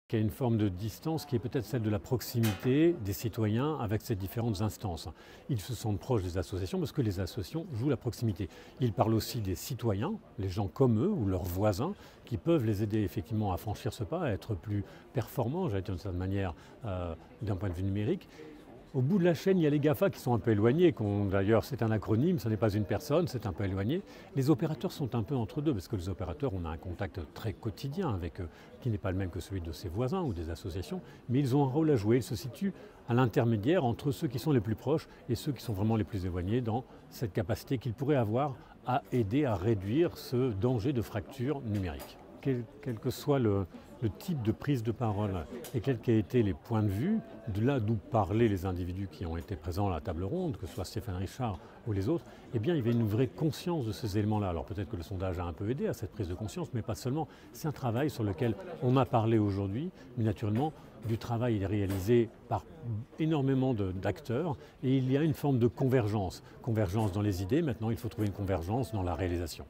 Qu'il y a une forme de distance qui est peut-être celle de la proximité des citoyens avec ces différentes instances. Ils se sentent proches des associations parce que les associations jouent la proximité. Ils parlent aussi des citoyens, les gens comme eux ou leurs voisins, qui peuvent les aider effectivement à franchir ce pas, à être plus performants, j'allais dire d'une certaine manière, d'un point de vue numérique. Au bout de la chaîne, il y a les GAFA qui sont un peu éloignés, d'ailleurs c'est un acronyme, ce n'est pas une personne, c'est un peu éloigné. Les opérateurs sont un peu entre deux, parce que les opérateurs, on a un contact très quotidien avec eux, qui n'est pas le même que celui de ses voisins ou des associations, mais ils ont un rôle à jouer, ils se situent à l'intermédiaire entre ceux qui sont les plus proches et ceux qui sont vraiment les plus éloignés dans cette capacité qu'ils pourraient avoir à aider à réduire ce danger de fracture numérique. Quel que soit le type de prise de parole et quels qu'aient été les points de vue, de là d'où parlaient les individus qui ont été présents à la table ronde, que ce soit Stéphane Richard ou les autres, eh bien il y avait une vraie conscience de ces éléments-là. Alors peut-être que le sondage a un peu aidé à cette prise de conscience, mais pas seulement. C'est un travail sur lequel on a parlé aujourd'hui, mais naturellement du travail est réalisé par énormément d'acteurs et il y a une forme de convergence. Convergence dans les idées, maintenant il faut trouver une convergence dans la réalisation.